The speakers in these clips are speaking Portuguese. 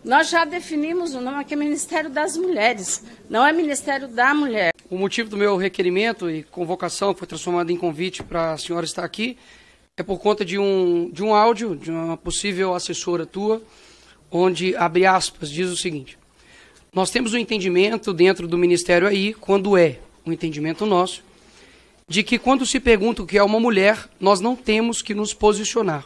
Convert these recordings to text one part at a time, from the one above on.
Nós já definimos o nome aqui, é Ministério das Mulheres, não é Ministério da Mulher. O motivo do meu requerimento e convocação, que foi transformado em convite para a senhora estar aqui, é por conta de um áudio de uma possível assessora tua, onde, abre aspas, diz o seguinte: nós temos um entendimento dentro do Ministério aí, quando é um entendimento nosso, de que quando se pergunta o que é uma mulher, nós não temos que nos posicionar.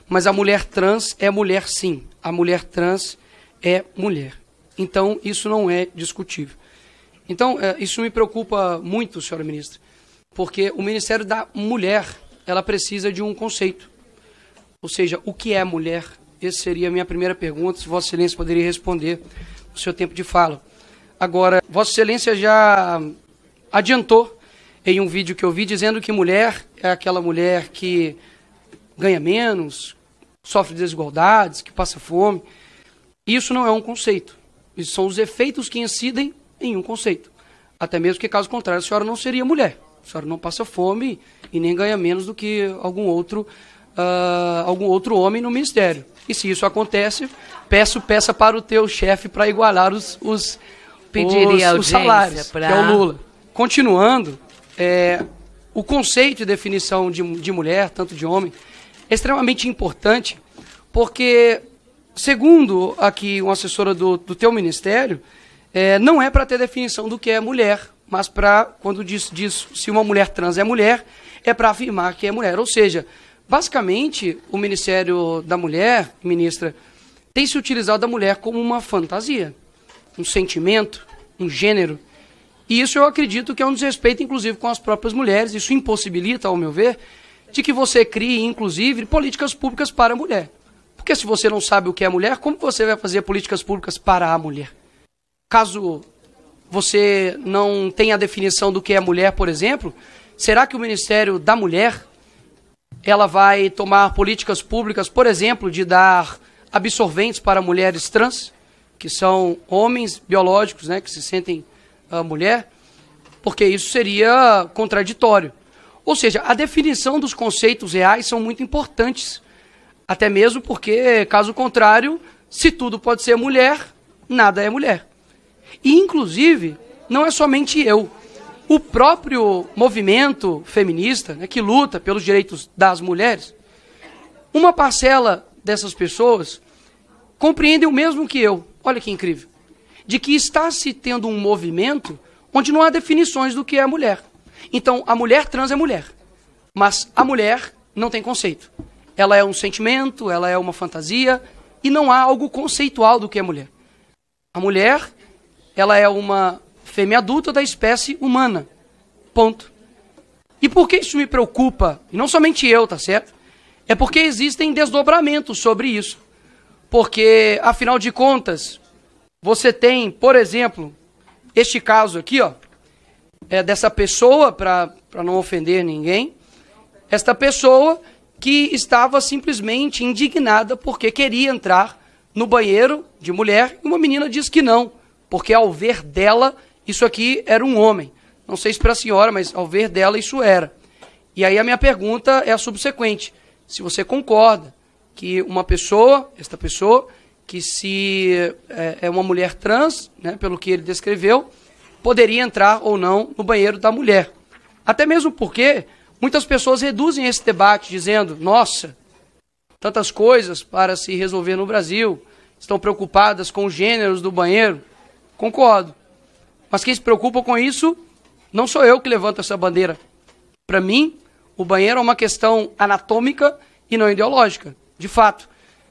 Mas a mulher trans é mulher sim, a mulher trans é mulher. Então, isso não é discutível. Então, isso me preocupa muito, senhora ministra, porque o Ministério da Mulher, ela precisa de um conceito. Ou seja, o que é mulher? Essa seria a minha primeira pergunta, se Vossa Excelência poderia responder no seu tempo de fala. Agora, Vossa Excelência já adiantou em um vídeo que eu vi, dizendo que mulher é aquela mulher que ganha menos, sofre desigualdades, que passa fome. Isso não é um conceito. Isso são os efeitos que incidem em um conceito. Até mesmo que, caso contrário, a senhora não seria mulher. A senhora não passa fome e nem ganha menos do que algum outro homem no Ministério. E se isso acontece, peça para o teu chefe para igualar os salários, que é o Lula. Continuando, o conceito e definição de mulher, tanto de homem, é extremamente importante, porque, segundo aqui uma assessora do teu ministério, não é para ter definição do que é mulher, mas para, quando diz se uma mulher trans é mulher, é para afirmar que é mulher. Ou seja, basicamente, o Ministério da Mulher, ministra, tem se utilizado da mulher como uma fantasia, um sentimento, um gênero. E isso eu acredito que é um desrespeito, inclusive, com as próprias mulheres. Isso impossibilita, ao meu ver, de que você crie, inclusive, políticas públicas para a mulher. Porque se você não sabe o que é mulher, como você vai fazer políticas públicas para a mulher? Caso você não tenha a definição do que é mulher, por exemplo, será que o Ministério da Mulher ela vai tomar políticas públicas, por exemplo, de dar absorventes para mulheres trans, que são homens biológicos, né, que se sentem mulher? Porque isso seria contraditório. Ou seja, a definição dos conceitos reais são muito importantes. Até mesmo porque, caso contrário, se tudo pode ser mulher, nada é mulher. E, inclusive, não é somente eu. O próprio movimento feminista, né, que luta pelos direitos das mulheres, uma parcela dessas pessoas compreendem o mesmo que eu. Olha que incrível. De que está se tendo um movimento onde não há definições do que é mulher. Então, a mulher trans é mulher, mas a mulher não tem conceito. Ela é um sentimento, ela é uma fantasia, e não há algo conceitual do que é mulher. A mulher, ela é uma fêmea adulta da espécie humana. Ponto. E por que isso me preocupa? E não somente eu, tá certo? É porque existem desdobramentos sobre isso. Porque, afinal de contas, você tem, por exemplo, este caso aqui, ó, dessa pessoa, para não ofender ninguém, esta pessoa que estava simplesmente indignada porque queria entrar no banheiro de mulher e uma menina disse que não, porque ao ver dela, isso aqui era um homem. Não sei se para a senhora, mas ao ver dela isso era. E aí a minha pergunta é a subsequente: se você concorda que esta pessoa, que se é uma mulher trans, né, pelo que ele descreveu, poderia entrar ou não no banheiro da mulher. Até mesmo porque muitas pessoas reduzem esse debate dizendo: nossa, tantas coisas para se resolver no Brasil, estão preocupadas com os gêneros do banheiro. Concordo. Mas quem se preocupa com isso não sou eu que levanto essa bandeira. Para mim, o banheiro é uma questão anatômica e não ideológica. De fato,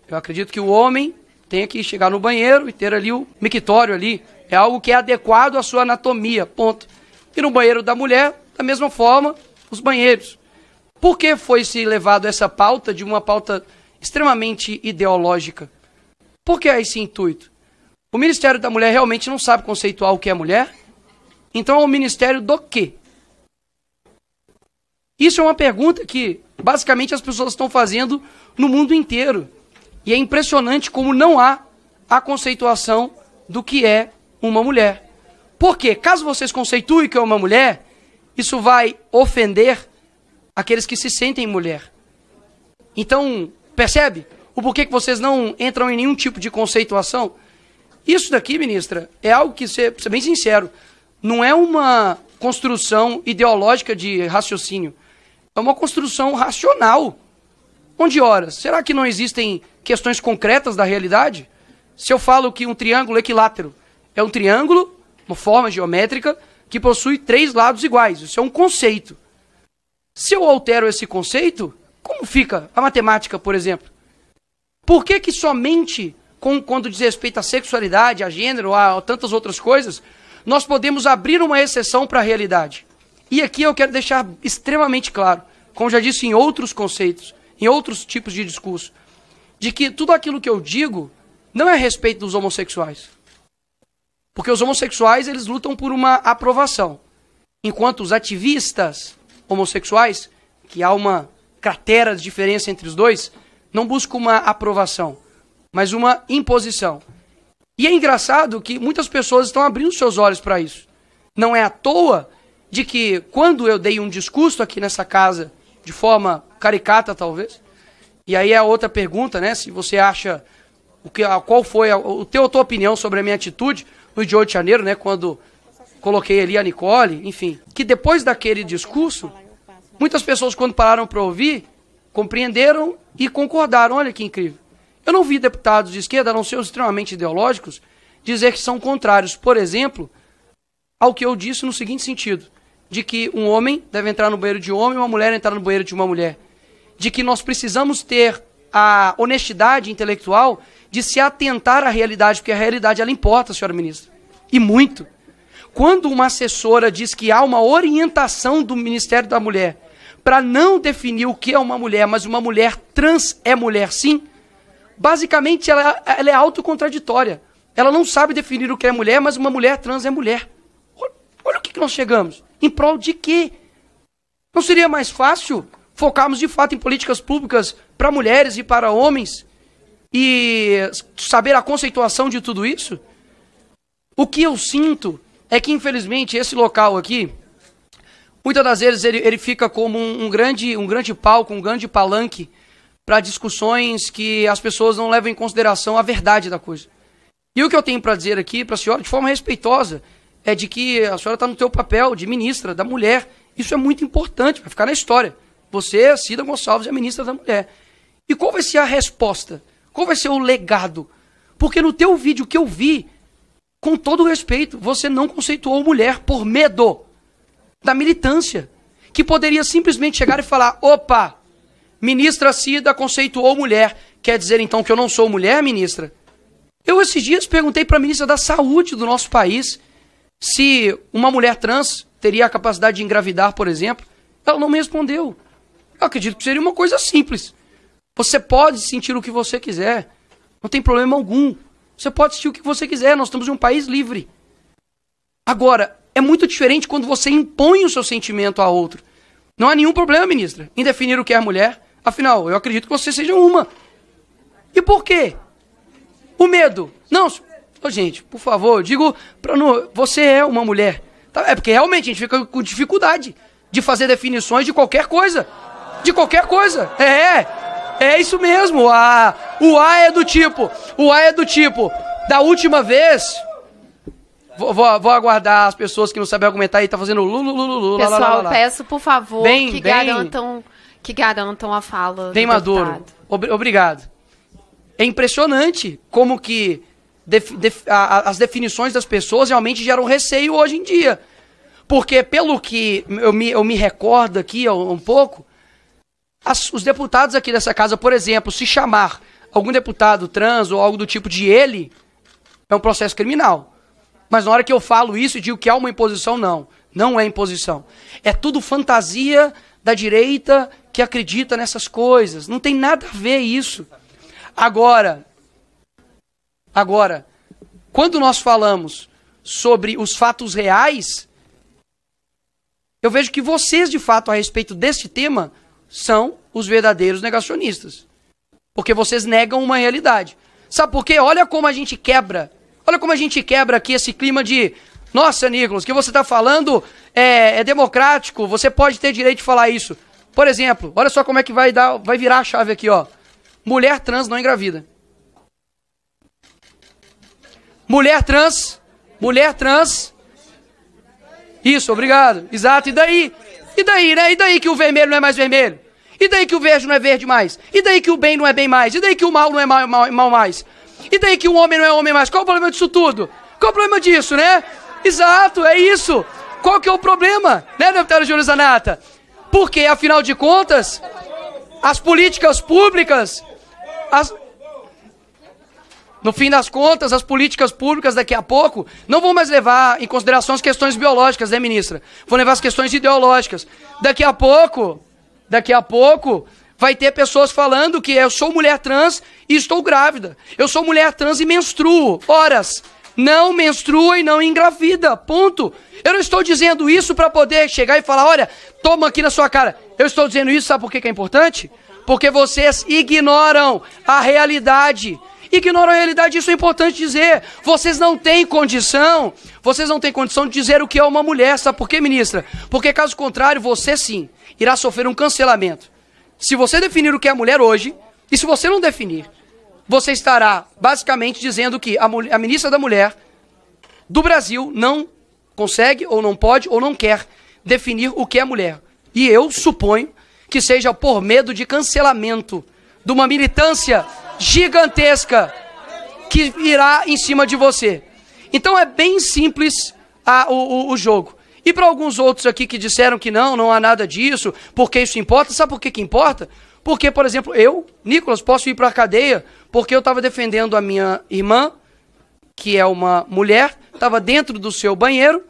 eu acredito que o homem tem que chegar no banheiro e ter ali o mictório ali. É algo que é adequado à sua anatomia, ponto. E no banheiro da mulher, da mesma forma, os banheiros. Por que foi se levado essa pauta de uma pauta extremamente ideológica? Por que esse intuito? O Ministério da Mulher realmente não sabe conceituar o que é mulher? Então é o Ministério do quê? Isso é uma pergunta que, basicamente, as pessoas estão fazendo no mundo inteiro. E é impressionante como não há a conceituação do que é uma mulher. Por quê? Caso vocês conceituem que é uma mulher, isso vai ofender aqueles que se sentem mulher. Então, percebe o porquê que vocês não entram em nenhum tipo de conceituação? Isso daqui, ministra, é algo que, ser bem sincero, não é uma construção ideológica de raciocínio. É uma construção racional. Onde, ora, será que não existem questões concretas da realidade? Se eu falo que um triângulo equilátero é um triângulo, uma forma geométrica, que possui 3 lados iguais. Isso é um conceito. Se eu altero esse conceito, como fica a matemática, por exemplo? Por que somente quando diz respeito à sexualidade, a gênero, a tantas outras coisas, nós podemos abrir uma exceção para a realidade? E aqui eu quero deixar extremamente claro, como já disse em outros conceitos, em outros tipos de discurso, de que tudo aquilo que eu digo não é a respeito dos homossexuais. Porque os homossexuais, eles lutam por uma aprovação. Enquanto os ativistas homossexuais, que há uma cratera de diferença entre os dois, não buscam uma aprovação, mas uma imposição. E é engraçado que muitas pessoas estão abrindo seus olhos para isso. Não é à toa de que, quando eu dei um discurso aqui nessa casa, de forma caricata talvez, e aí é a outra pergunta, né, se você acha, qual foi a tua opinião sobre a minha atitude no dia 8 de janeiro, né, quando coloquei ali a Nicole, enfim, que depois daquele discurso, muitas pessoas, quando pararam para ouvir, compreenderam e concordaram. Olha que incrível. Eu não vi deputados de esquerda, a não ser os extremamente ideológicos, dizer que são contrários, por exemplo, ao que eu disse no seguinte sentido, de que um homem deve entrar no banheiro de homem e uma mulher entrar no banheiro de uma mulher. De que nós precisamos ter a honestidade intelectual de se atentar à realidade, porque a realidade, ela importa, senhora ministra. E muito. Quando uma assessora diz que há uma orientação do Ministério da Mulher para não definir o que é uma mulher, mas uma mulher trans é mulher sim, basicamente ela é autocontraditória. Ela não sabe definir o que é mulher, mas uma mulher trans é mulher. Olha o que nós chegamos. Em prol de quê? Não seria mais fácil focarmos de fato em políticas públicas para mulheres e para homens e saber a conceituação de tudo isso? O que eu sinto é que, infelizmente, esse local aqui, muitas das vezes ele fica como um grande palco, um grande palanque para discussões que as pessoas não levam em consideração a verdade da coisa. E o que eu tenho para dizer aqui para a senhora, de forma respeitosa, é de que a senhora está no seu papel de ministra da mulher. Isso é muito importante, vai ficar na história. Você, Cida Gonçalves, é ministra da mulher. E qual vai ser a resposta? Qual vai ser o legado? Porque no teu vídeo que eu vi, com todo respeito, você não conceituou mulher por medo da militância, que poderia simplesmente chegar e falar, opa, ministra Cida conceituou mulher, quer dizer então que eu não sou mulher, ministra? Eu esses dias perguntei para a ministra da Saúde do nosso país se uma mulher trans teria a capacidade de engravidar, por exemplo. Ela não me respondeu. Eu acredito que seria uma coisa simples. Você pode sentir o que você quiser, não tem problema algum. Você pode sentir o que você quiser, nós estamos em um país livre. Agora, é muito diferente quando você impõe o seu sentimento a outro. Não há nenhum problema, ministra, em definir o que é mulher. Afinal, eu acredito que você seja uma. E por quê? O medo. Não, gente, por favor, eu digo, você é uma mulher. Tá? É porque realmente a gente fica com dificuldade de fazer definições de qualquer coisa. De qualquer coisa. É isso mesmo. O A é do tipo. Da última vez. Vou aguardar as pessoas que não sabem argumentar e tá fazendo lulu. Pessoal, peço por favor que garantam a fala. Bem maduro. Obrigado. É impressionante como que as definições das pessoas realmente geram receio hoje em dia. Porque pelo que eu me recordo aqui um pouco, os deputados aqui dessa casa, por exemplo, se chamar algum deputado trans ou algo do tipo de ele, é um processo criminal. Mas na hora que eu falo isso e digo que há uma imposição, não é imposição. É tudo fantasia da direita que acredita nessas coisas. Não tem nada a ver isso. Agora, quando nós falamos sobre os fatos reais, eu vejo que vocês, de fato, a respeito desse tema, são os verdadeiros negacionistas. Porque vocês negam uma realidade. Sabe por quê? Olha como a gente quebra aqui esse clima de nossa, Nicolas, o que você está falando é democrático, você pode ter direito de falar isso. Por exemplo, olha só como é que vai virar a chave aqui, ó. Mulher trans não engravida. Mulher trans. Isso, obrigado. Exato. E daí? E daí, né? E daí que o vermelho não é mais vermelho? E daí que o verde não é verde mais? E daí que o bem não é bem mais? E daí que o mal não é mal mais? E daí que o homem não é homem mais? Qual o problema disso tudo? Qual o problema disso, né? Exato, é isso. Qual que é o problema, né, deputada Júlia Zanata? Porque, afinal de contas, as políticas públicas... No fim das contas, as políticas públicas daqui a pouco não vão mais levar em consideração as questões biológicas, né, ministra? Vão levar as questões ideológicas. Daqui a pouco, vai ter pessoas falando que eu sou mulher trans e estou grávida. Eu sou mulher trans e menstruo. Horas. Não menstrua e não engravida. Ponto. Eu não estou dizendo isso para poder chegar e falar, olha, toma aqui na sua cara. Eu estou dizendo isso, sabe por que é importante? Porque vocês ignoram a realidade. Ignoram a realidade, isso é importante dizer. Vocês não têm condição de dizer o que é uma mulher, sabe por quê, ministra? Porque caso contrário, você sim irá sofrer um cancelamento. Se você definir o que é mulher hoje, e se você não definir, você estará basicamente dizendo que a ministra da Mulher do Brasil não consegue, ou não pode, ou não quer definir o que é mulher. E eu suponho que seja por medo de cancelamento de uma militância gigantesca que irá em cima de você. Então é bem simples o jogo. E para alguns outros aqui que disseram que não há nada disso, porque isso importa, sabe por que importa? Porque, por exemplo, eu, Nicolas, posso ir para a cadeia porque eu estava defendendo a minha irmã, que é uma mulher, estava dentro do seu banheiro,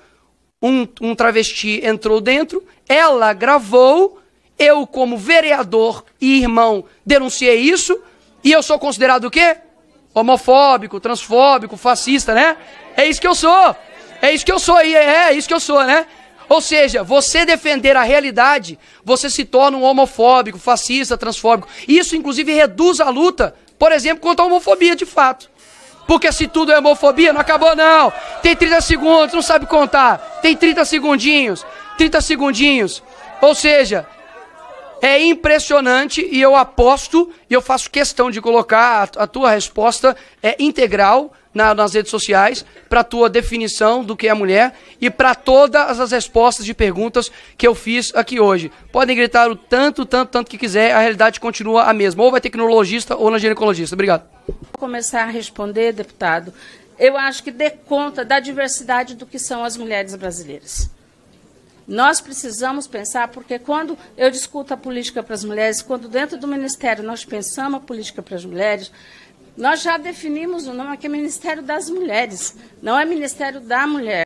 um travesti entrou dentro, ela gravou, eu como vereador e irmão denunciei isso, e eu sou considerado o quê? Homofóbico, transfóbico, fascista, né? É isso que eu sou. É isso que eu sou, né? Ou seja, você defender a realidade, você se torna um homofóbico, fascista, transfóbico. Isso, inclusive, reduz a luta, por exemplo, contra a homofobia de fato. Porque se tudo é homofobia, não acabou não. Tem 30 segundos, não sabe contar. Tem 30 segundinhos. Ou seja... É impressionante e eu aposto e eu faço questão de colocar a tua resposta integral nas redes sociais para a tua definição do que é mulher e para todas as respostas de perguntas que eu fiz aqui hoje. Podem gritar o tanto que quiser, a realidade continua a mesma. Ou vai ter que ir no urologista ou na ginecologista. Obrigado. Vou começar a responder, deputado. Eu acho que dê conta da diversidade do que são as mulheres brasileiras. Nós precisamos pensar, porque quando eu discuto a política para as mulheres, quando dentro do Ministério nós pensamos a política para as mulheres, nós já definimos o nome que é Ministério das Mulheres, não é Ministério da Mulher.